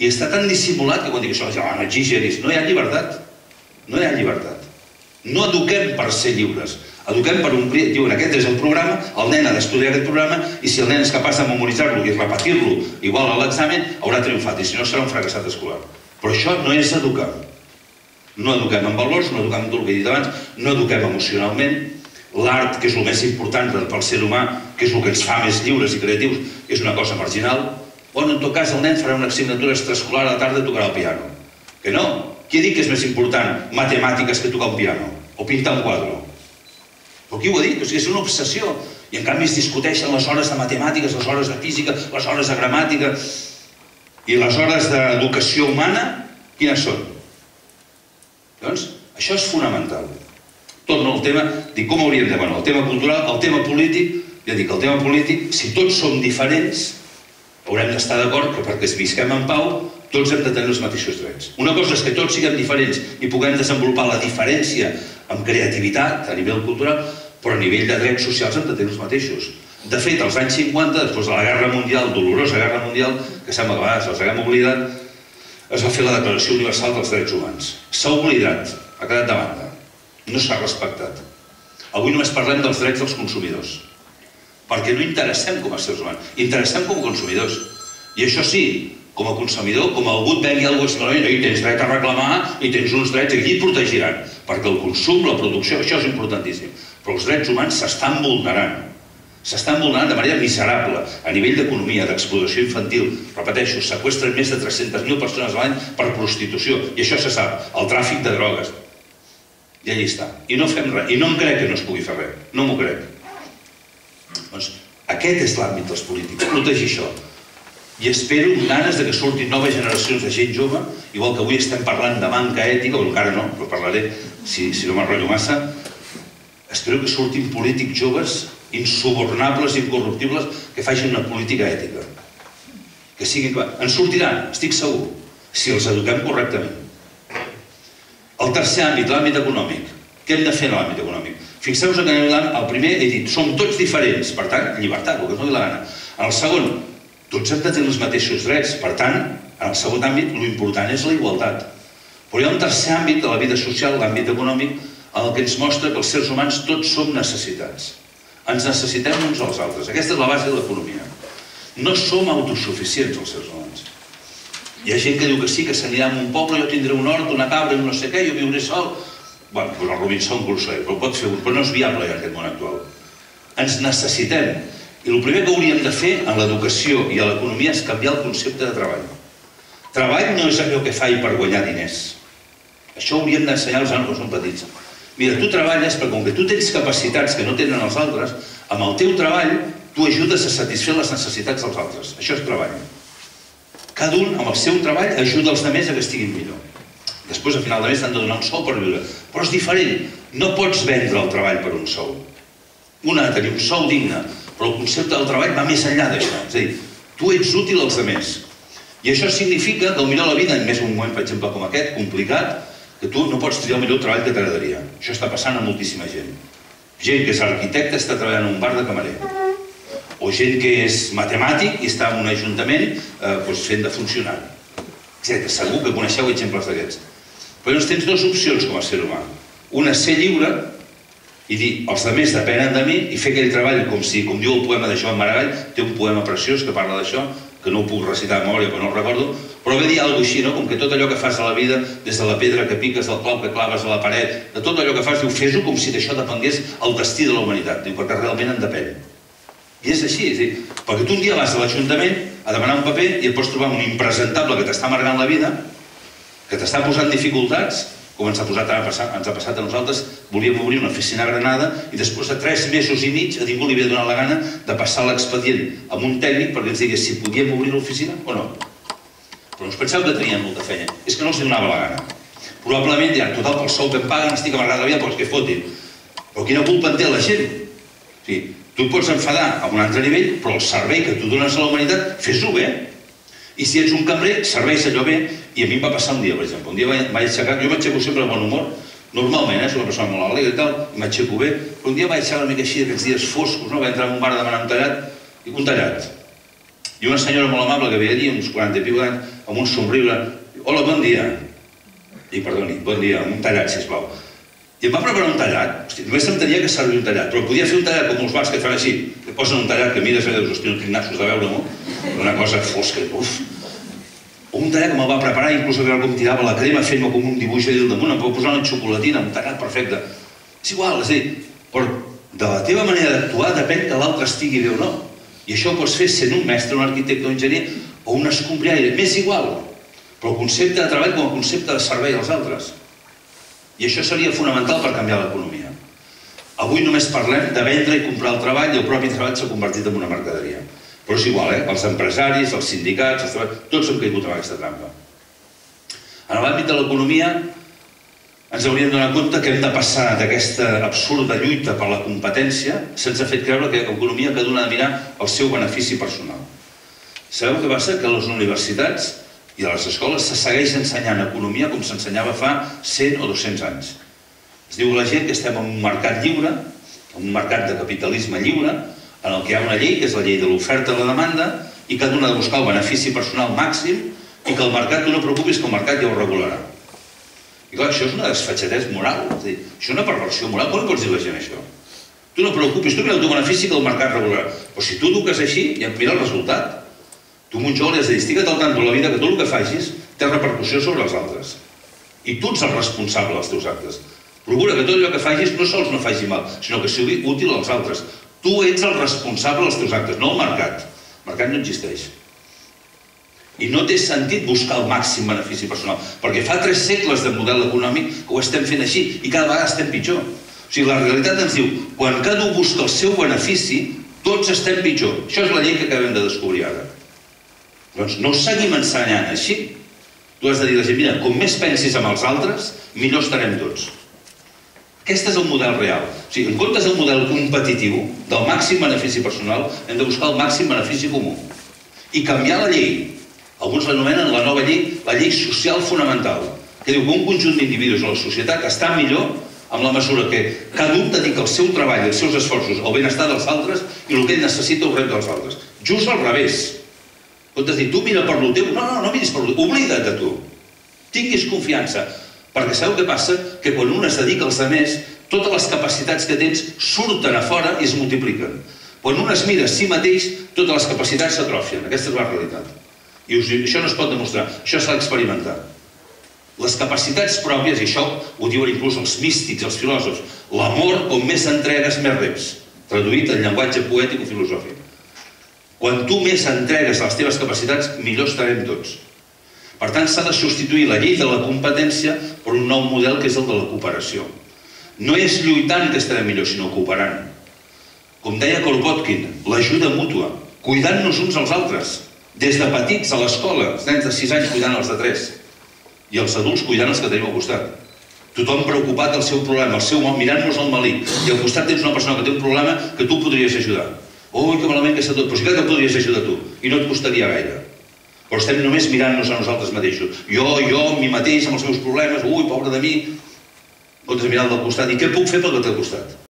I està tan dissimulat que quan dic això, no exageris, no hi ha llibertat. No hi ha llibertat. No eduquem per ser lliures. Eduquem per omplir, diuen, aquest és el programa, el nen ha d'estudiar aquest programa i si el nen és capaç de memoritzar-lo i repetir-lo igual a l'examen, haurà triomfat i si no serà un fracassat escolar. Però això no és educar. No eduquem en valors, no eduquem en tot el que he dit abans, no eduquem emocionalment. L'art, que és el més important pel ser humà, que és el que ens fa més lliures i creatius, és una cosa marginal. O en tot cas el nen farà una assignatura extraescolar a la tarda i tocarà el piano. Que no. Qui ha dit que és més important matemàtiques que tocar un piano? O pintar un quadre? Però qui ho ha dit? O sigui, és una obsessió. I en canvi es discuteixen les hores de matemàtiques, les hores de física, les hores de gramàtica. I les hores d'educació humana, quines són? Doncs això és fonamental. Torno al tema, dic com hauríem de... Bueno, el tema cultural, el tema polític, ja dic, el tema polític, si tots som diferents, haurem d'estar d'acord que perquè visquem en pau tots hem de tenir els mateixos drets. Una cosa és que tots siguem diferents i puguem desenvolupar la diferència amb creativitat a nivell cultural, però a nivell de drets socials hem de tenir els mateixos. De fet, als anys 50, després de la Guerra Mundial, dolorosa Guerra Mundial, que sembla que a vegades els haguem oblidat, es va fer la Declaració Universal dels Drets Humans. S'ha oblidat, ha quedat de banda. No s'ha respectat. Avui només parlem dels drets dels consumidors, perquè no interessem com a éssers humans, interessem com a consumidors. I això sí, com a consumidor, com algú et vengui alguna cosa i tens dret a reclamar i tens uns drets i aquí et protegiran, perquè el consum, la producció, això és importantíssim. Però els drets humans s'estan vulnerant. S'estan vulnerant de manera miserable a nivell d'economia, d'explotació infantil. Repeteixo, seqüestren més de 300.000 persones a l'any per prostitució. I això se sap, el tràfic de drogues. I allà està. I no fem res. I no em crec que no es pugui fer res. No m'ho crec. Doncs aquest és l'àmbit dels polítics, protegir això. I espero amb ganes que surtin noves generacions de gent jove, igual que avui estem parlant de manca ètica, o encara no, però parlaré si no m'enrotllo massa. Espero que surtin polítics joves insubornables, incorruptibles, que facin una política ètica. Que siguin... En sortiran, estic segur, si els eduquem correctament. El tercer àmbit, l'àmbit econòmic. Què hem de fer en l'àmbit econòmic? Fixeu-vos que el primer he dit, som tots diferents, per tant, llibertat, el que es doni la gana. En el segon, tots hem de tenir els mateixos drets, per tant, en el segon àmbit, l'important és la igualtat. Però hi ha un tercer àmbit de la vida social, l'àmbit econòmic, en el que ens mostra que els éssers humans tots som necessitats. Ens necessitem uns als altres. Aquesta és la base de l'economia. No som autosuficients, els éssers humans. Hi ha gent que diu que sí, que s'anirà a un poble, jo tindré un hort, una cabra, un no sé què, jo viuré sol. Bé, doncs el Robinson Crusoe, però pot fer un, però no és viable en aquest món actual. Ens necessitem. I el primer que hauríem de fer en l'educació i a l'economia és canviar el concepte de treball. Treball no és allò que faig per guanyar diners. Això hauríem d'ensenyar als nens que són petits. Mira, tu treballes perquè com que tu tens capacitats que no tenen els altres, amb el teu treball tu ajudes a satisfer les necessitats dels altres. Això és treball. Cada un, amb el seu treball, ajuda els altres a que estiguin millor. Després, a final de mes, t'han de donar un sou per viure. Però és diferent. No pots vendre el treball per un sou. Un ha de tenir un sou digne, però el concepte del treball va més enllà d'això. És a dir, tu ets útil als altres. I això significa que potser la vida, en més un moment, per exemple, com aquest, complicat, que tu no pots triar el millor treball que t'agradaria. Això està passant a moltíssima gent. Gent que és arquitecte està treballant en un bar de camarer. O gent que és matemàtic i està en un ajuntament fent de funcionari. Segur que coneixeu exemples d'aquests. Però llavors tens dues opcions com a ser humà. Una, ser lliure i dir, els altres depenen de mi i fer aquell treball com diu el poema de Joan Maragall, té un poema preciós que parla d'això, que no ho puc recitar a memòria però no el recordo, però ve dir alguna cosa així, com que tot allò que fas a la vida, des de la pedra que piques, del clau que claves a la paret, de tot allò que fas, diu, fes-ho com si d'això depengués el destí de la humanitat, diu, perquè realment en depèn. I és així, perquè tu un dia vas a l'Ajuntament a demanar un paper i et pots trobar un impresentable que t'està amargant la vida, que t'està posant dificultats, com ens ha passat a nosaltres, volíem obrir una oficina a Granada i després de 3 mesos i mig a ningú li havia donat la gana de passar l'expedient amb un tècnic perquè ens digués si podíem obrir l'oficina o no. Però no us penseu que tenien molta feina, és que no els donava la gana. Probablement diran, total, pel sou que em paguen estic amargat la vida, doncs que fotin. Però quina culpa en té la gent? Tu et pots enfadar a un altre nivell, però el servei que tu dones a la humanitat, fes-ho bé. I si ets un cambrer, serveix allò bé. I a mi em va passar un dia, per exemple. Un dia vaig aixecar, jo m'aixeco sempre amb bon humor, normalment, soc una persona molt alegre i tal, i m'aixeco bé, però un dia vaig aixecar una mica així, aquests dies foscos, vaig entrar en un bar a demanar un tallat, i un tallat. I una senyora molt amable que veia allí, uns 40 i pico d'anys, amb un somriure, hola, bon dia. I perdoni, bon dia, un tallat, sisplau. I em va preparar un tallat, hosti, només s'entenia que servia un tallat, però podia fer un tallat com els bars que fan així, que posen un tallat que mires i dius, hosti, no tinc nassos de veure-m'ho, una cosa fosca, uf. Un tallat que me'l va preparar, inclús a veure com tirava la crema, fent-me com un dibuix allà al damunt, em va posar una xocolatina, un tallat perfecte. És igual, és a dir, però de la teva manera d'actuar depèn que l'altre estigui bé o no. I això ho pots fer sent un mestre, un arquitecte, un enginyer o un escombriaire, m'és igual. Però el concepte de treball com a concepte de servei als altres. I això seria fonamental per canviar l'economia. Avui només parlem de vendre i comprar el treball i el propi treball s'ha convertit en una mercaderia. Però és igual, els empresaris, els sindicats, els treballadors, tots hem caigut en aquesta trampa. En l'àmbit de l'economia ens hauríem de donar compte que hem de passar d'aquesta absurda lluita per la competència sense fet creure que l'economia cada una ha de mirar el seu benefici personal. Sabeu què passa? Que a les universitats i a les escoles se segueix ensenyant economia com s'ensenyava fa 100 o 200 anys. Es diu a la gent que estem en un mercat lliure, en un mercat de capitalisme lliure, en el que hi ha una llei, que és la llei de l'oferta i la demanda, i cada un ha de buscar el benefici personal màxim i que el mercat, tu no preocupis, que el mercat ja ho regularà. I clar, això és una desfatxadesa moral, és a dir, això és una perversió moral. Com pots dir a la gent això? Tu no preocupis, tu mira el teu benefici que el mercat regularà. Però si tu eduques així, ja mira el resultat. Tu, un jove, li has de dir, estigue't al tanto de la vida que tot el que facis té repercussió sobre els altres. I tu ets el responsable dels teus actes. Procura que tot allò que facis no sols no faci mal, sinó que sigui útil als altres. Tu ets el responsable dels teus actes, no el mercat. El mercat no existeix. I no té sentit buscar el màxim benefici personal, perquè fa 3 segles de model econòmic que ho estem fent així i cada vegada estem pitjor. O sigui, la realitat ens diu, quan cada un busca el seu benefici, tots estem pitjor. Això és la llei que acabem de descobrir ara. Doncs no seguim ensenyant així. Tu has de dir a la gent, mira, com més pensis en els altres, millor estarem tots. Aquest és el model real. O sigui, en comptes del model competitiu, del màxim benefici personal, hem de buscar el màxim benefici comú. I canviar la llei. Alguns l'anomenen la nova llei, la llei social fonamental, que diu que un conjunt d'individus a la societat està millor amb la mesura que cada un dedica el seu treball i els seus esforços al benestar dels altres i el que ell necessita ho rep dels altres. Just al revés. Comptes dir, tu mira per lo teu, no miris per lo teu, oblida't de tu. Tinguis confiança, perquè sabeu què passa? Que quan un es dedica als altres, totes les capacitats que tens surten a fora i es multipliquen. Quan un es mira a si mateix, totes les capacitats s'atrofien. Aquesta és la realitat. I això no es pot demostrar, això s'ha d'experimentar. Les capacitats pròpies, i això ho diuen inclús els místics, els filòsofs, l'amor, com més entregues, més reps. Traduït en llenguatge poètic o filosòfic. Quan tu més entregues a les teves capacitats, millor estarem tots. Per tant, s'ha de substituir la llei de la competència per un nou model que és el de la cooperació. No és lluitant que estarem millor, sinó cooperant. Com deia Kropotkin, l'ajuda mútua, cuidant-nos uns als altres. Des de petits a l'escola, els nens de 6 anys cuidant els de 3 i els adults cuidant els que tenim al costat. Tothom preocupat del seu problema, mirant-nos al malic, i al costat tens una persona que té un problema que tu podries ajudar. Ui, que malament que està tot, però sí que et podries ajudar tu i no et costaria gaire. Però estem només mirant-nos a nosaltres mateixos. Jo, mi mateix, amb els meus problemes, ui, pobre de mi. Pots mirar del costat i què puc fer pel que té al costat?